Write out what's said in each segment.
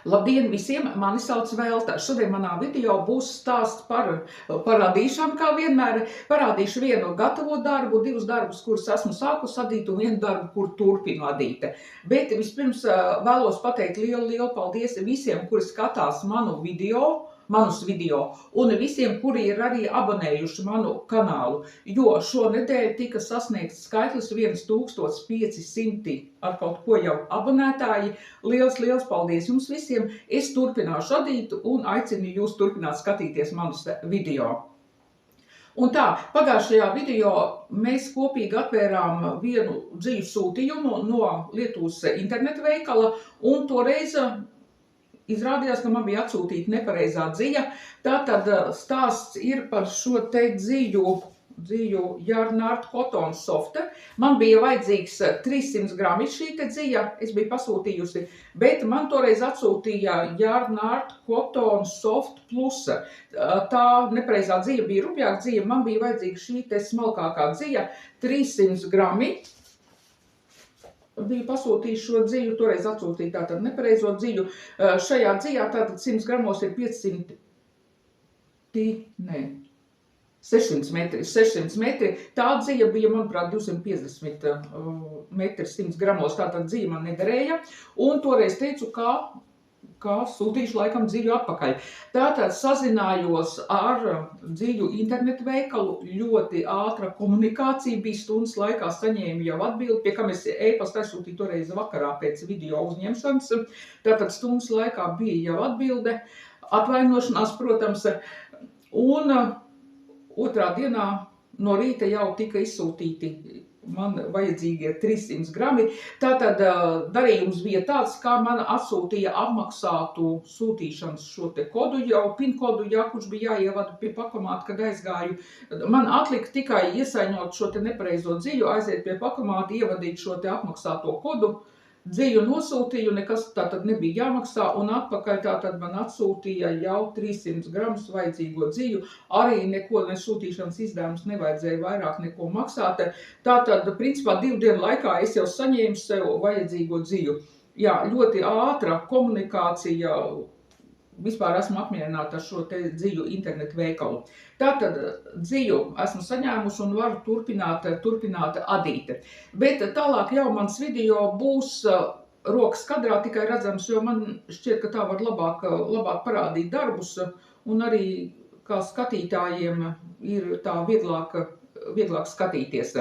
Labdien visiem, mani sauc Velta. Šodien manā video būs stāsts par radīšanu, kā vienmēr. Parādīšu vienu gatavo darbu, divus darbus, kurus esmu sākusi adīt, un vienu darbu, kur turpinu adīt. Bet vispirms vēlos pateikt lielu paldies visiem, kuri skatās manus video, un visiem, kuri ir arī abonējuši manu kanālu, jo šonedēļ tika sasniegts skaitlis 1500 ar kaut ko jau abonētāji. Liels paldies jums visiem! Es turpināšu adīt un aicinu jūs turpināt skatīties manus video. Un tā, pagājušajā video mēs kopīgi atvērām vienu dzīvu sūtījumu no Lietuvas internetu veikala, un toreiz izrādījās, ka man bija atsūtīta nepareizā dzija. Tātad stāsts ir par šo te dziju Jārnārta Cotton Soft. Man bija vajadzīgs 300 grami šī te dzija, es biju pasūtījusi, bet man toreiz atsūtīja Jārnārta Cotton Soft Plus. Tā nepareizā dzija bija rupjāka dzija, man bija vajadzīga šī te smalkākā dzija, 300 grami. Biju pasūtījis šo dziju, toreiz atsūtīju tātad nepareizo dziju. Šajā dzijā tātad 100 gramos ir 600 metri. Tā dzija bija, manuprāt, 250 metri 100 gramos, tātad dzija man nederēja. Un toreiz teicu, kā sūtīšu laikam dziju atpakaļ. Tātad sazinājos ar dziju internetu veikalu, ļoti ātra komunikācija, bija stundas laikā saņēmu jau atbildi, pie kam es e-pastu aizsūtīju toreiz vakarā pēc video uzņemšanas. Tātad stundas laikā bija jau atbilde, atvainošanās, protams, un otrā dienā no rīta jau tika izsūtīti man vajadzīgie 300 grami. Tātad darījums bija tāds, kā man atsūtīja apmaksātu sūtīšanas šo te kodu, jau PIN kodu, kurš bija jāievada pie pakomāta, kad aizgāju. Man atlika tikai iesaiņot šo te nepareizo dziju, aiziet pie pakomāta, ievadīt šo te apmaksāto kodu. Dziju nosūtīju, nekas tātad nebija jāmaksā, un atpakaļ tātad man atsūtīja jau 300 gramus vajadzīgo dziju. Arī neko nesūtīšanas izdevums nevajadzēja vairāk neko maksāt. Tātad, principā, 2 dienu laikā es jau saņēmu sev vajadzīgo dziju. Jā, ļoti ātra komunikācija. Vispār esmu apmierināta ar šo te dziju internetu veikalu. Tātad dziju esmu saņēmusi un varu turpināt adīt. Bet tālāk jau mans video būs rokas kadrā tikai redzams, jo man šķiet, ka tā var labāk parādīt darbus, un arī kā skatītājiem ir tā vieglāk skatīties.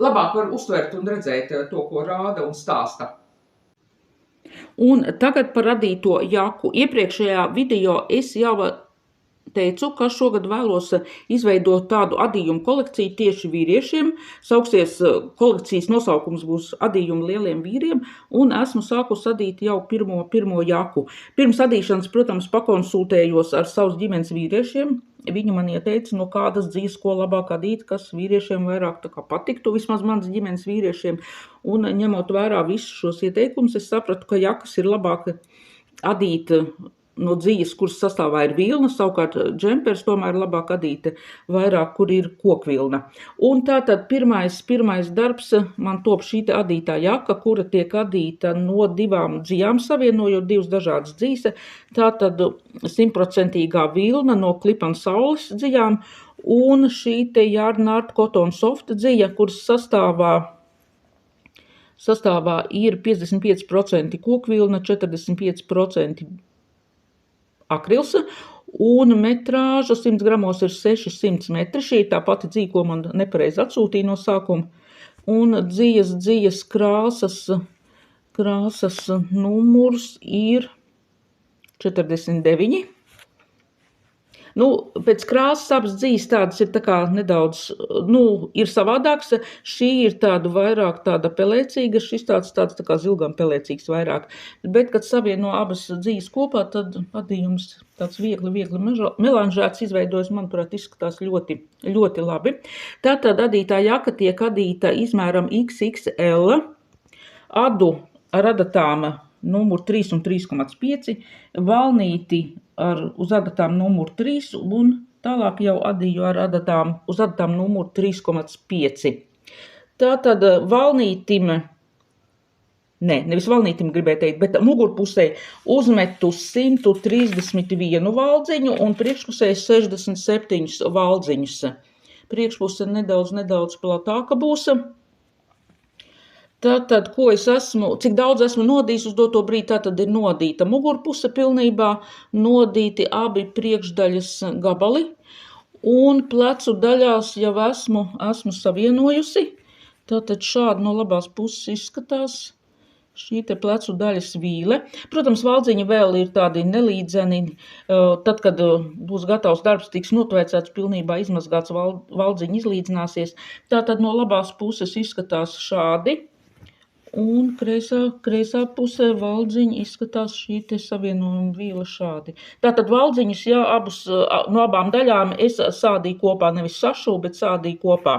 Labāk var uztvert un redzēt to, ko rāda un stāsta. Un tagad par radīto jaku. Iepriekšējā video es jau teicu, ka šogad vēlos izveidot tādu adījumu kolekciju tieši vīriešiem. Sauksies kolekcijas nosaukums būs adījumi lieliem vīriem, un esmu sākusi adīt jau pirmo jaku. Pirms adīšanas, protams, pakonsultējos ar savas ģimenes vīriešiem. Viņi man ieteica, no kādas dzijas, ko labāk adīt, kas vīriešiem vairāk tā kā patiktu, vismaz manas ģimenes vīriešiem. Un ņemot vērā visus šos ieteikumus, es sapratu, ka jakas ir labāk adīt no dzijas, kuras sastāvā ir vilna, savukārt džempers tomēr labāk adīt vairāk, kur ir kokvilna. Un tātad pirmais darbs man top šī adītā jaka, kura tiek adīta no 2 dzijām, savienojot 2 dažādas dzijas. Tātad 100% vilna no Klipan Saules dzijām, un šī te Jārnārta Cotton Soft dzija, kuras sastāvā ir 55% kokvilna, 45% akrils, un metrāža 100 gramos ir 600 metri. Šī ir tā pati dzija, ko man nepareizi atsūtīja no sākuma. Un dzijas krāsas numurs ir 49. Pēc krāsas abas dzijas tādas ir tā kā nedaudz, ir savādāks. Šī ir tāda vairāk tāda pelēcīga, šis tāds tā kā zilgam pelēcīgs vairāk. Bet, kad savieno abas dzijas kopā, tad adījums tāds viegli melanžēts izveidojas, manuprāt, izskatās ļoti labi. Tātad adītā jaka tiek adīta izmēram XXL, adu ar adatām numur 3 un 3,5, valnīti uz adatām numur 3 un tālāk jau adīju ar adatām uz adatām numur 3,5. Tātad valnītim nevis valnītim gribēju teikt, bet mugurpusē uzmetu 131 valdziņu un priekšpusē 67 valdziņus. Priekšpuse nedaudz platāka būs. Tātad, cik daudz esmu nodījis uz doto brīdi, tātad ir nodīta mugurpuse pilnībā, nodīti abi priekšdaļas gabali, un plecu daļās jau esmu savienojusi. Tātad šādi no labās puses izskatās šī te plecu daļas vīle. Protams, valdziņi vēl ir tādi nelīdzeni. Tad, kad būs gatavs darbs, tiks notveicēts, pilnībā izmazgāts, valdziņi izlīdzināsies. Tātad no labās puses izskatās šādi. Un kreisā pusē valdziņi izskatās šī te savienojuma vīla šādi. Tātad valdziņus, no abām daļām es sādīju kopā, nevis sašu, bet sādīju kopā.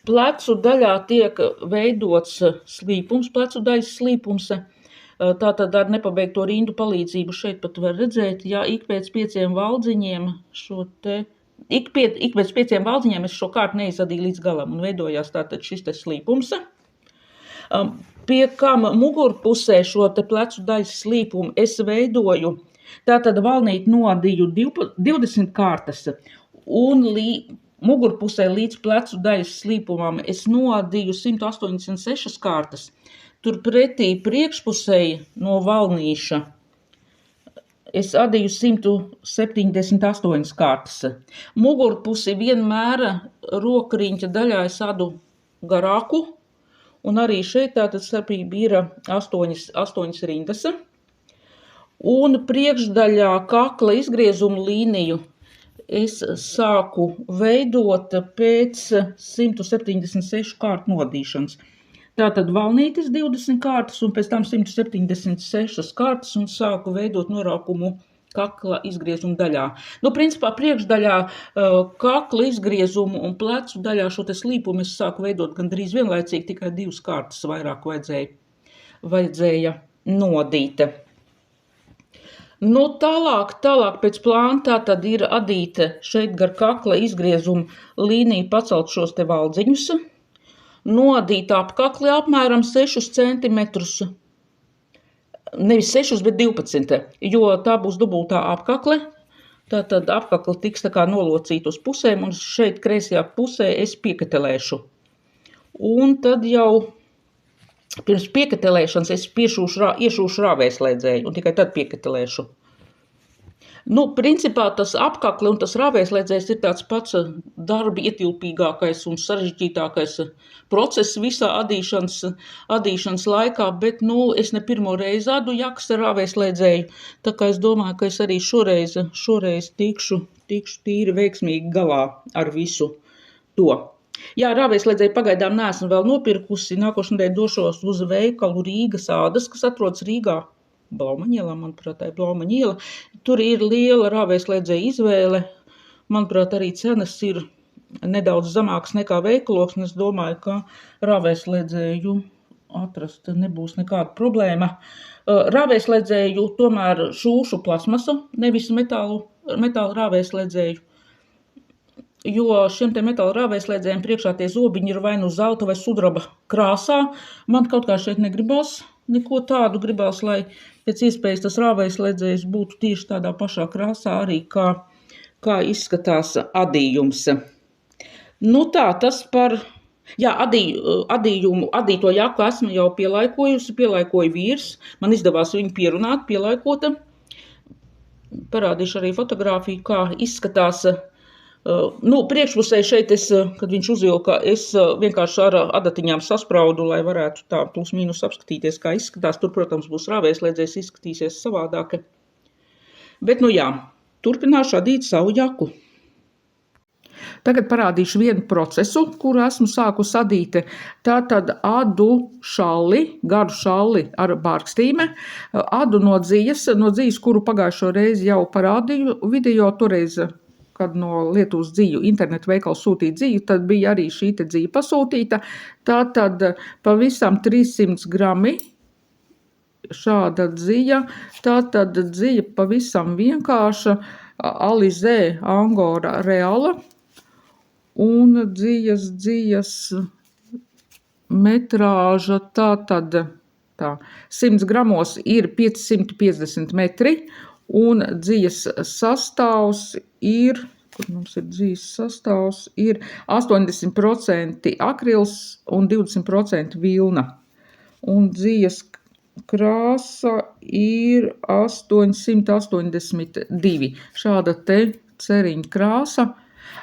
Plecu daļā tiek veidots slīpums, plecu daļas slīpums, tātad ar nepabeigto rindu palīdzību šeit pat var redzēt, ja ik pēc 5 valdziņiem ik pēc 5 valdziņiem es šo kārtu neizadīju līdz galam un veidojās tātad šis te slīpums. Pie kam mugurpusē šo te plecu daļas slīpumu es veidoju, tātad valnīt nodīju 20 kārtas un mugurpusē līdz plecu daļas slīpumam es nodīju 186 kārtas. Turpretī priekšpusē no valnīša es adīju 178 kārtas. Mugurpusi vienmēr rokriņķa daļā es adu garāku, un arī šeit tātad starpība ir 8 rindas. Un priekšdaļā kakla izgriezumu līniju es sāku veidot pēc 176 kārtu nodīšanas. Tātad valnītis 20 kārtas un pēc tam 176 kārtas un sāku veidot noraukumu kakla izgriezumu daļā. Principā priekšdaļā kakla izgriezumu un plecu daļā šo te slīpumu es sāku veidot gandrīz vienlaicīgi, tikai 2 kārtas vairāk vajadzēja nodīt. Tālāk pēc plāna tātad ir adīta šeit gar kakla izgriezumu līniju pacelt šos te valdziņus, nodīt apkakli apmēram 6 cm, nevis 6, bet 12, jo tā būs dubultā apkakle, tātad apkakle tiks tā kā nolocīta uz pusēm un šeit kreisajā pusē es pieketelēšu. Un tad jau pirms pieketelēšanas es iešūšu rāvēslēdzēju un tikai tad pieketelēšu. Principā tas apkakle un tas rāvēslēdzējs ir tāds pats darba ietilpīgākais un sarežģītākais process visā adīšanas laikā, bet es ne pirmo reizi adu jakas ar rāvēslēdzēju, tā kā es domāju, ka es arī šoreiz tikšu tīri veiksmīgi galā ar visu to. Jā, rāvēslēdzēju pagaidām neesmu vēl nopirkusi. Nākošnedēļ došos uz veikalu Rīgas ādas, kas atrodas Rīgā. Blaumaņielā, manuprāt, tā ir Blaumaņiela. Tur ir liela rāvēslēdzēju izvēle. Manuprāt, arī cenas ir nedaudz zemākas nekā veikalos, un es domāju, ka rāvēslēdzēju atrast nebūs nekāda problēma. Rāvēslēdzēju tomēr šūšu plasmasu, nevis metāla rāvēslēdzēju. Jo šiem te metāla rāvēslēdzējiem priekšā tie zobiņi ir vai nu zelta vai sudraba krāsā. Man kaut kā šeit negribas neko tādu, gribās, lai pēc iespējas tas rāvēslēdzējs būtu tieši tādā pašā krāsā arī, kā izskatās adījums. Tas par, adīto jaku esmu jau pielaikoju vīrs. Man izdevās viņu pierunāt, pielaikota. Parādīšu arī fotogrāfiju, kā izskatās. Priekšpusē šeit kad viņš uzvilka, es vienkārši ar adatiņām saspraudu, lai varētu tā plus mīnus apskatīties, kā izskatās. Tur, protams, būs rāvēslēdzējs, izskatīsies savādāk. Bet, turpināšu adīt savu jaku. Tagad parādīšu vienu procesu, kuru esmu sākusi adīt. Tātad adu garu šalli ar bārkstīme. Adu no dzijas, kuru pagājušo reizi jau parādīju video, toreiz, kad no Lietuvas dziju internetu veikalu sūtīja dziju, tad bija arī šī te dzija pasūtīta. Tātad pavisam 300 grami šāda dzija. Tātad dzija pavisam vienkārša, Alizē Angora Reala. Un dzijas metrāža tātad tā. 100 gramos ir 550 metri, un dzijas sastāvs ir, kur mums ir dzijas sastāvs, ir 80% akrils un 20% vilna. Un dzijas krāsa ir 882. Šāda te ceriņa krāsa.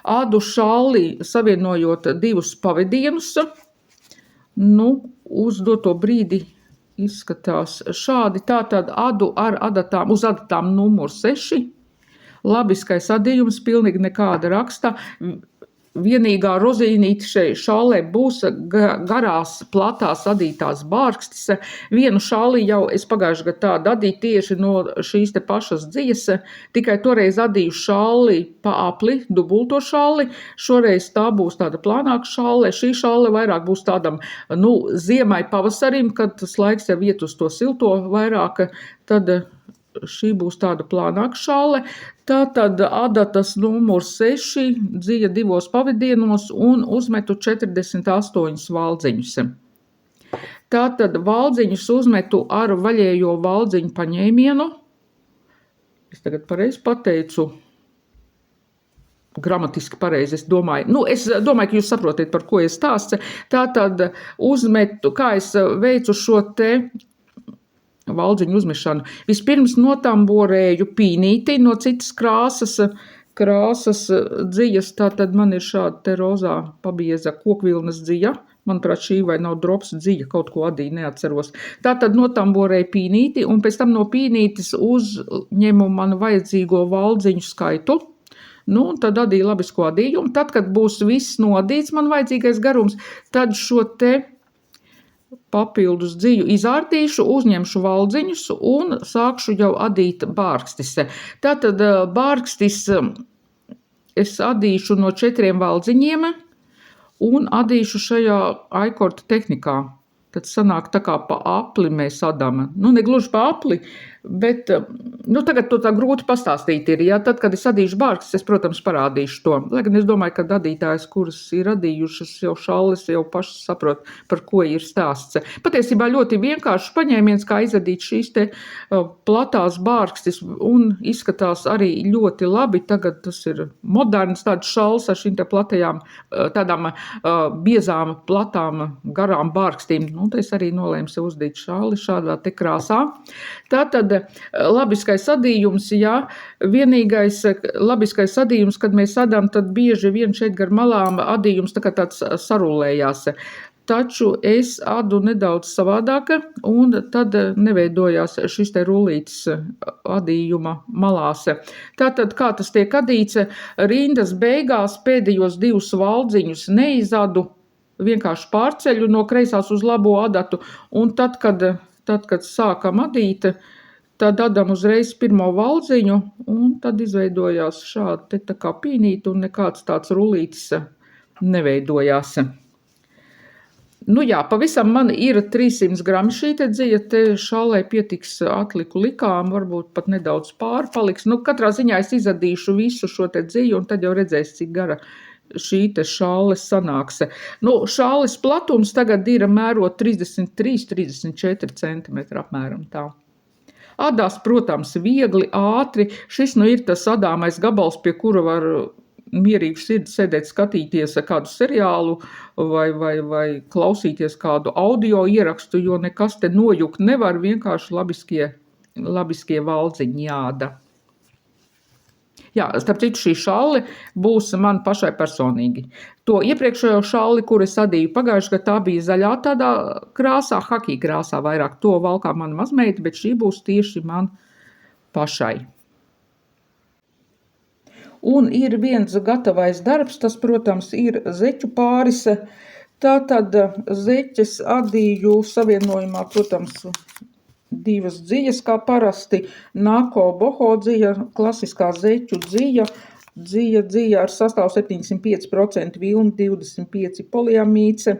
Ādu šalli savienojot divus pavadienus, uz doto brīdi izskatās šādi. Tātad adu ar adatām, uz adatām numur 6. Labiskais adījums, pilnīgi nekāda raksta. Vienīgā rozīnīte šai šallē būs garās, platās adītās bārkstis. Vienu šalli jau es pagājušajā gadā tādu adīju tieši no šīs te pašas dzijas, tikai toreiz adīju šalli pa apli, dubulto šalli. Šoreiz tā būs tāda plānāka šalle. Šī šalle vairāk būs tādam, ziemai pavasarim, kad tas laiks jau iet uz to silto vairāk, tad šī būs tāda plānāka šalle. Tātad adatas numur 6, dzija 2 pavadienos un uzmetu 48 valdziņus. Tātad valdziņus uzmetu ar vaļējo valdziņu paņēmienu. Es tagad pareizi pateicu. Gramatiski pareizi, es domāju. Es domāju, ka jūs saprotiet, par ko es stāstu. Tātad uzmetu, kā es veicu šo te valdziņu uzmešanu. Vispirms notamborēju pīnīti no citas krāsas dzijas. Tātad man ir šāda te rozā pabieza kokvilnas dzija. Manuprāt, šī vai nav drops dzija, kaut ko adīju, neatceros. Tātad notamborēju pīnīti un pēc tam no pīnītes uzņemu man vajadzīgo valdziņu skaitu. Un tad adīju labisko adījumu. Tad, kad būs viss nodīts, man vajadzīgais garums, tad šo te papildus dziju izārtīšu, uzņemšu valdziņus un sākšu jau adīt bārkstis. Tātad bārkstis es adīšu no 4 valdziņiem un adīšu šajā aikorta tehnikā. Tad sanāk tā kā pa apli mēs adām. Ne gluži pa apli, bet tagad to tā grūti pastāstīt ir. Ja? Tad, kad es adīšu bārkstis, es, protams, parādīšu to. Lai gan es domāju, ka adītājs, kuras ir adījušas jau šalles, jau pašas saprot, par ko ir stāsts. Patiesībā ļoti vienkārši paņēmiens, kā izadīt šīs te platās bārkstis un izskatās arī ļoti labi. Tagad tas ir moderns tāds šalls ar šīm te platajām, tādām biezām, platām, garām bārkstīm. Es arī nolēmu sev uzdīt šalli šādā te krāsā. Tātad labiskais adījums, jā, vienīgais labiskais adījums, kad mēs adām, tad bieži vien šeit gar malām adījums tā kā tāds sarulējās. Taču es adu nedaudz savādāk, un tad neveidojās šis te rullītis adījuma malās. Tātad, kā tas tiek adīts, rindas beigās pēdējos 2 valdziņus neizadu, vienkārši pārceļu no kreisās uz labo adatu, un tad, kad sākam adīt, tad adam uzreiz pirmo valdziņu, un tad izveidojās šādi te tā kā pīnīti, un nekāds tāds rullītis neveidojās. Pavisam man ir 300 grami šī te dzija, te šallē pietiks atliku likām, varbūt pat nedaudz pārpaliks. Katrā ziņā es izadīšu visu šo te dziju, un tad jau redzēs, cik gara šī te šalles sanāks. Šalles platums tagad ir mērot 33–34 cm apmēram tā. Adās, protams, viegli, ātri. Šis ir tas adāmais gabals, pie kura var mierīgi sirdi sēdēt, skatīties kādu seriālu vai klausīties kādu audio ierakstu, jo nekas te nojukt nevar, vienkārši labiskie valdziņi jāda. Jā, starp citu, šī šalle būs man pašai personīgi. To iepriekšējo šalli, kur es adīju pagājušajā gadā, tā bija zaļā tādā krāsā, hakī krāsā vairāk. To valkā mana mazmeita, bet šī būs tieši man pašai. Un ir viens gatavais darbs, tas, protams, ir zeķu pāris. Tātad zeķes adīju savienojumā, protams, 2 dzijas, kā parasti, nako boho dzija, klasiskā zeķu dzija, dzija ar sastāvu 75% vilna, 25 poliamīce,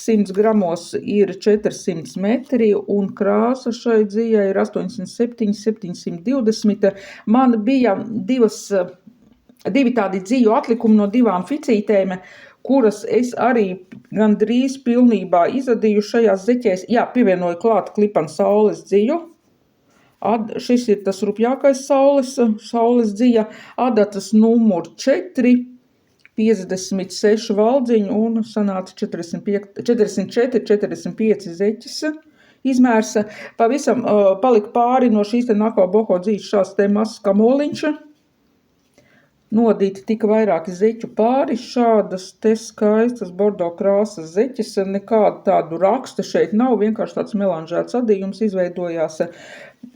100 gramos ir 400 metri, un krāsa šai dzijai ir 87, 720. Man bija divi tādi dziju atlikumi no 2 ficītēm, kuras es arī gandrīz pilnībā izadīju šajās zeķēs. Jā, pievienoju klāt klipam saules dziju. Šis ir tas rupjākais saules dzija. Adatas numur 4, 56 valdziņu un sanāca 44, 45 zeķis izmērs. Pavisam palika pāri no šīs te nako boho dzīves šās te mazs kamoliņš. Nodīti tika vairāki zeķu pāri, šādas te skaistas bordo krāsas zeķes, nekādu tādu raksta šeit nav, vienkārši tāds melanžēts adījums izveidojās.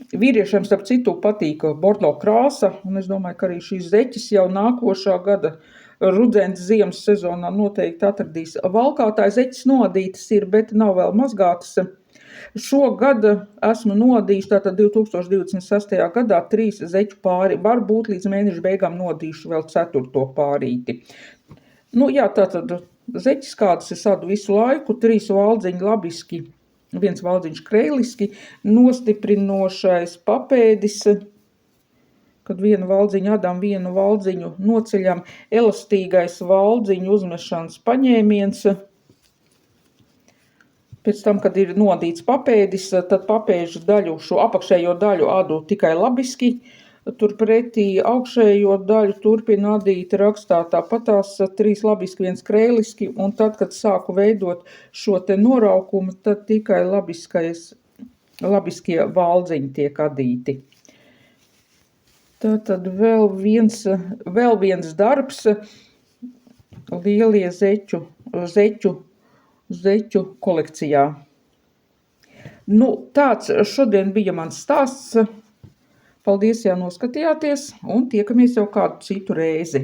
Vīriešiem starp citu patīk bordo krāsa, un es domāju, ka arī šīs zeķes jau nākošā gada rudens ziemas sezonā noteikti atradīs. Valkātāji zeķes nodītas ir, bet nav vēl mazgātas. Šogad esmu nodījuši, tātad 2026. gadā 3 zeķu pāri, varbūt līdz mēneša beigām nodīšu vēl 4. pārīti. Nu jā, tātad zeķis kādas es adu visu laiku, 3 valdziņi labiski, 1 valdziņš kreiliski, nostiprinošais papēdis, kad 1 valdziņu adām, 1 valdziņu noceļam, elastīgais valdziņu uzmešanas paņēmiens. Pēc tam, kad ir nodīts papēdis, tad papēžu daļu, šo apakšējo daļu adu tikai labiski, turpretī augšējo daļu turpina adīt rakstā tāpatās 3 labiski, 1 kreiliski, un tad, kad sāku veidot šo te noraukumu, tad tikai labiskie valdziņi tiek adīti. Tātad vēl viens darbs lielie zeķu kolekcijā. Nu, tāds šodien bija mans stāsts. Paldies, ja noskatījāties, un tiekamies jau kādu citu reizi.